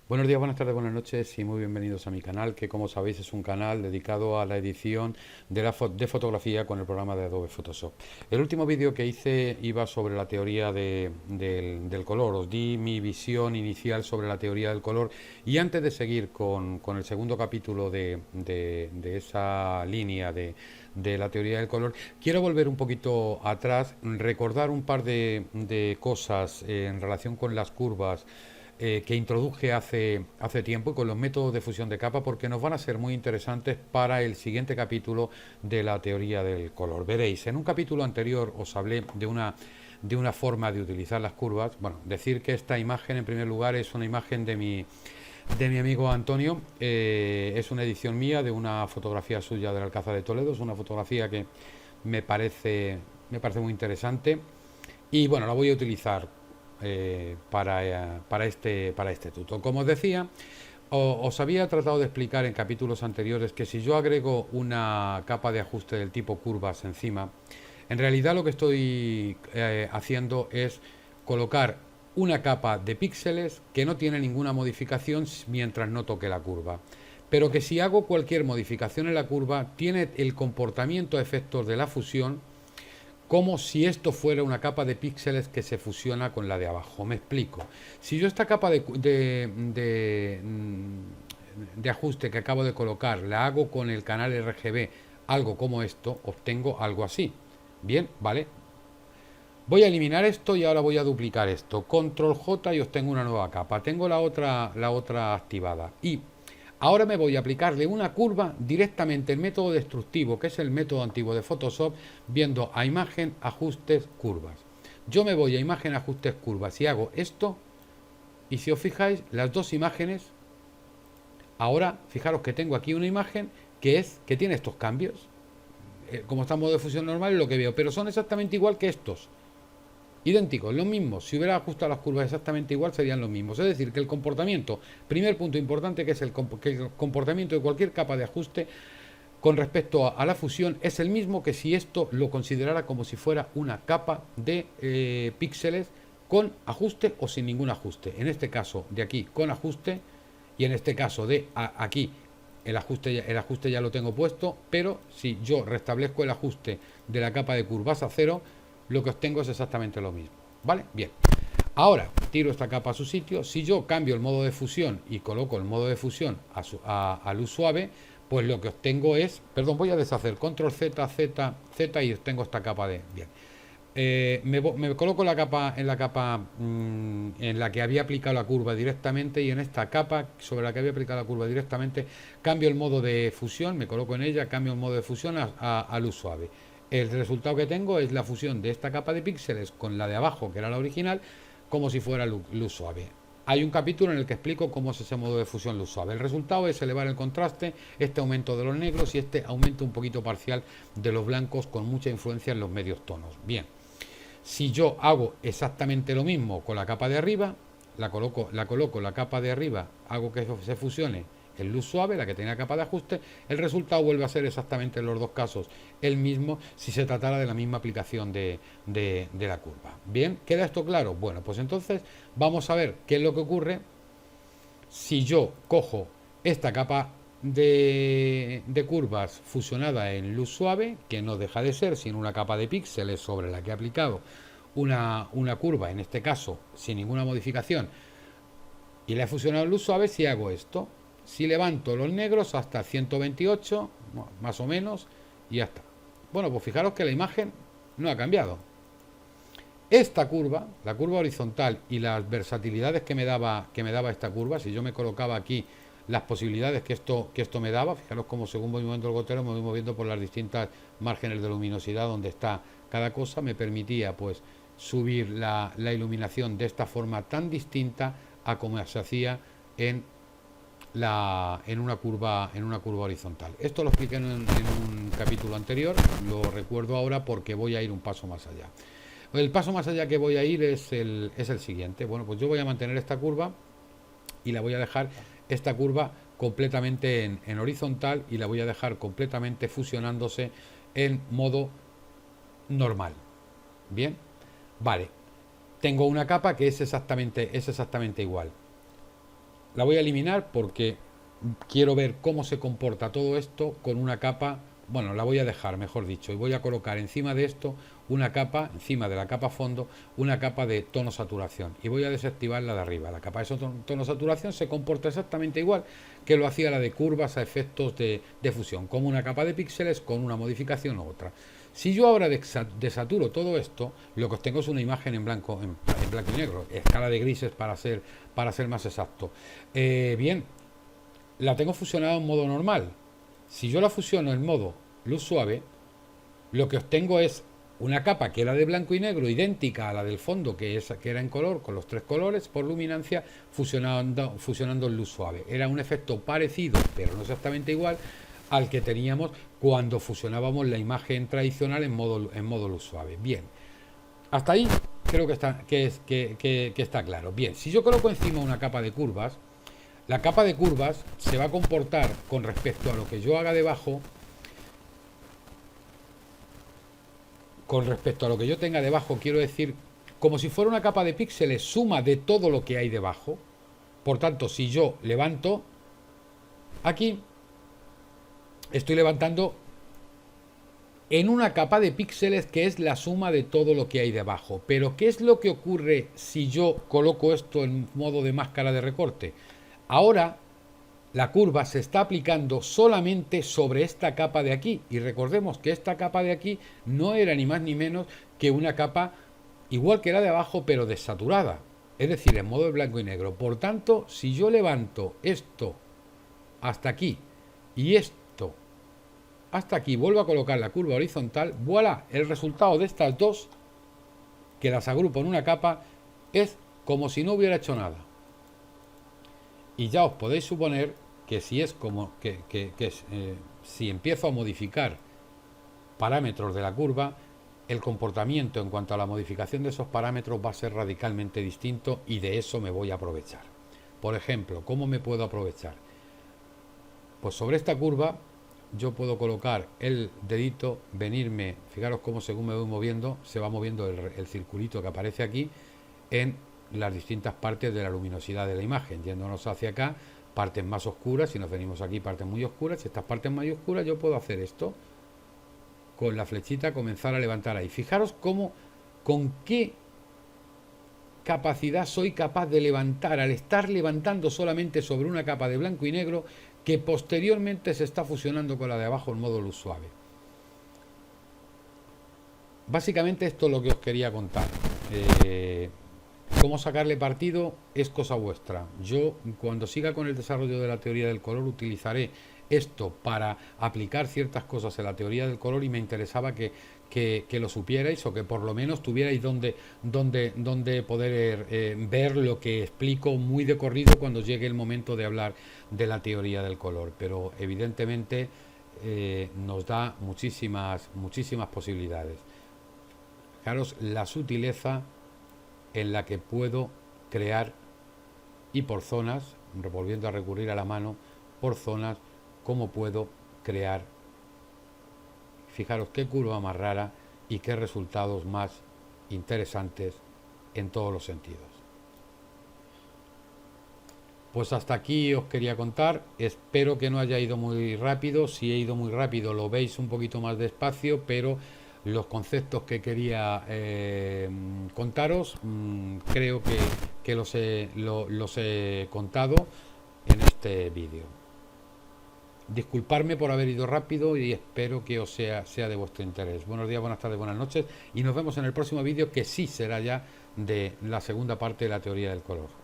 Buenos días, buenas tardes, buenas noches y muy bienvenidos a mi canal, que como sabéis es un canal dedicado a la edición de fotografía con el programa de Adobe Photoshop. El último vídeo que hice iba sobre la teoría del color. Os di mi visión inicial sobre la teoría del color y antes de seguir con el segundo capítulo de esa línea de la teoría del color, quiero volver un poquito atrás, recordar un par de cosas en relación con las curvas que introduje hace tiempo y con los métodos de fusión de capa, porque nos van a ser muy interesantes para el siguiente capítulo de la teoría del color. Veréis, en un capítulo anterior os hablé de una forma de utilizar las curvas. Bueno, decir que esta imagen en primer lugar es una imagen de mi amigo Antonio, es una edición mía de una fotografía suya del Alcázar de Toledo, es una fotografía que me parece, me parece muy interesante y bueno, la voy a utilizar para este tuto. Como os decía, os había tratado de explicar en capítulos anteriores que si yo agrego una capa de ajuste del tipo curvas encima, en realidad lo que estoy haciendo es colocar una capa de píxeles que no tiene ninguna modificación mientras no toque la curva, pero que si hago cualquier modificación en la curva tiene el comportamiento a efectos de la fusión como si esto fuera una capa de píxeles que se fusiona con la de abajo. Me explico. Si yo esta capa de ajuste que acabo de colocar la hago con el canal RGB, algo como esto, obtengo algo así. Bien, vale. Voy a eliminar esto y ahora voy a duplicar esto. Control J y obtengo una nueva capa. Tengo la otra activada. Y ahora me voy a aplicarle una curva directamente el método destructivo, que es el método antiguo de Photoshop, viendo a imagen, ajustes, curvas. Yo me voy a imagen, ajustes, curvas y hago esto. Y si os fijáis, las dos imágenes, ahora fijaros que tengo aquí una imagen que tiene estos cambios. Como está en modo de fusión normal es lo que veo, pero son exactamente igual que estos. Idénticos, los mismos. Si hubiera ajustado las curvas exactamente igual, serían los mismos. Es decir, que el comportamiento, primer punto importante, que es que el comportamiento de cualquier capa de ajuste con respecto a la fusión es el mismo que si esto lo considerara como si fuera una capa de píxeles con ajuste o sin ningún ajuste. En este caso de aquí con ajuste y en este caso de aquí el ajuste ya lo tengo puesto, pero si yo restablezco el ajuste de la capa de curvas a cero, lo que obtengo es exactamente lo mismo. ¿Vale? Bien. Ahora tiro esta capa a su sitio. Si yo cambio el modo de fusión y coloco el modo de fusión a luz suave, pues lo que obtengo es, perdón, voy a deshacer control Z, Z, Z y obtengo esta capa de, bien. Me coloco en la capa en la que había aplicado la curva directamente, y en esta capa sobre la que había aplicado la curva directamente cambio el modo de fusión, me coloco en ella, cambio el modo de fusión a luz suave. El resultado que tengo es la fusión de esta capa de píxeles con la de abajo, que era la original, como si fuera luz suave. Hay un capítulo en el que explico cómo es ese modo de fusión luz suave. El resultado es elevar el contraste, este aumento de los negros y este aumento un poquito parcial de los blancos, con mucha influencia en los medios tonos. Bien, si yo hago exactamente lo mismo con la capa de arriba, la coloco la capa de arriba, hago que se fusione en luz suave, la que tenía capa de ajuste, el resultado vuelve a ser exactamente en los dos casos el mismo si se tratara de la misma aplicación de la curva. Bien, ¿queda esto claro? Bueno, pues entonces vamos a ver qué es lo que ocurre si yo cojo esta capa de curvas fusionada en luz suave, que no deja de ser sino una capa de píxeles sobre la que he aplicado una curva, en este caso sin ninguna modificación, y la he fusionado en luz suave. Si hago esto, si levanto los negros hasta 128, más o menos, y ya está. Bueno, pues fijaros que la imagen no ha cambiado. Esta curva, la curva horizontal, y las versatilidades que me daba esta curva, si yo me colocaba aquí las posibilidades que esto me daba, fijaros cómo según voy moviendo el gotero me voy moviendo por las distintas márgenes de luminosidad donde está cada cosa, me permitía pues subir la iluminación de esta forma tan distinta a como se hacía en una curva horizontal. Esto lo expliqué en un capítulo anterior, lo recuerdo ahora porque voy a ir un paso más allá. El paso más allá que voy a ir es el siguiente. Bueno, pues yo voy a mantener esta curva y la voy a dejar esta curva completamente en horizontal, y la voy a dejar completamente fusionándose en modo normal. Bien, vale. Tengo una capa que es exactamente igual. la voy a eliminar porque quiero ver cómo se comporta todo esto con una capa. Bueno, la voy a dejar, mejor dicho, y voy a colocar encima de esto una capa, encima de la capa fondo, una capa de tono saturación, y voy a desactivar la de arriba. La capa de tono saturación se comporta exactamente igual que lo hacía la de curvas a efectos de fusión, como una capa de píxeles con una modificación u otra. Si yo ahora desaturo todo esto, lo que obtengo es una imagen en blanco, en blanco y negro, escala de grises para ser más exacto. Bien, la tengo fusionada en modo normal. Si yo la fusiono en modo luz suave, lo que obtengo es una capa que era de blanco y negro, idéntica a la del fondo, que era en color, con los tres colores, por luminancia, fusionando en luz suave. Era un efecto parecido, pero no exactamente igual, al que teníamos cuando fusionábamos la imagen tradicional en modo luz suave. Bien, hasta ahí creo que está claro. Bien, si yo coloco encima una capa de curvas, la capa de curvas se va a comportar con respecto a lo que yo haga debajo, con respecto a lo que yo tenga debajo, quiero decir, como si fuera una capa de píxeles, suma de todo lo que hay debajo. Por tanto, si yo levanto aquí, estoy levantando en una capa de píxeles que es la suma de todo lo que hay debajo. Pero ¿qué es lo que ocurre si yo coloco esto en modo de máscara de recorte? Ahora la curva se está aplicando solamente sobre esta capa de aquí, y recordemos que esta capa de aquí no era ni más ni menos que una capa igual que la de abajo, pero desaturada, es decir, en modo de blanco y negro. Por tanto, si yo levanto esto hasta aquí y esto hasta aquí, vuelvo a colocar la curva horizontal, voilà, el resultado de estas dos, que las agrupo en una capa, es como si no hubiera hecho nada. Y ya os podéis suponer que si es como si empiezo a modificar parámetros de la curva, el comportamiento en cuanto a la modificación de esos parámetros va a ser radicalmente distinto, y de eso me voy a aprovechar. Por ejemplo, ¿cómo me puedo aprovechar? Pues sobre esta curva yo puedo colocar el dedito, venirme, fijaros cómo según me voy moviendo, se va moviendo el circulito que aparece aquí en las distintas partes de la luminosidad de la imagen, yéndonos hacia acá, partes más oscuras, si nos venimos aquí, partes muy oscuras. Estas partes más oscuras yo puedo hacer esto, con la flechita comenzar a levantar ahí. Fijaros cómo, con qué capacidad soy capaz de levantar, al estar levantando solamente sobre una capa de blanco y negro, que posteriormente se está fusionando con la de abajo en modo luz suave. Básicamente esto es lo que os quería contar. Cómo sacarle partido es cosa vuestra. Yo, cuando siga con el desarrollo de la teoría del color, utilizaré esto para aplicar ciertas cosas en la teoría del color, y me interesaba que lo supierais, o que por lo menos tuvierais donde poder ver lo que explico muy de corrido cuando llegue el momento de hablar de la teoría del color. Pero evidentemente nos da muchísimas posibilidades. Fijaros la sutileza en la que puedo crear, y por zonas, volviendo a recurrir a la mano, por zonas, cómo puedo crear. Fijaros qué curva más rara y qué resultados más interesantes en todos los sentidos. Pues hasta aquí os quería contar. Espero que no haya ido muy rápido. Si he ido muy rápido, lo veis un poquito más despacio, pero los conceptos que quería contaros, creo que los he contado en este vídeo. Disculparme por haber ido rápido, y espero que os sea de vuestro interés. Buenos días, buenas tardes, buenas noches, y nos vemos en el próximo vídeo, que sí será ya de la segunda parte de la teoría del color.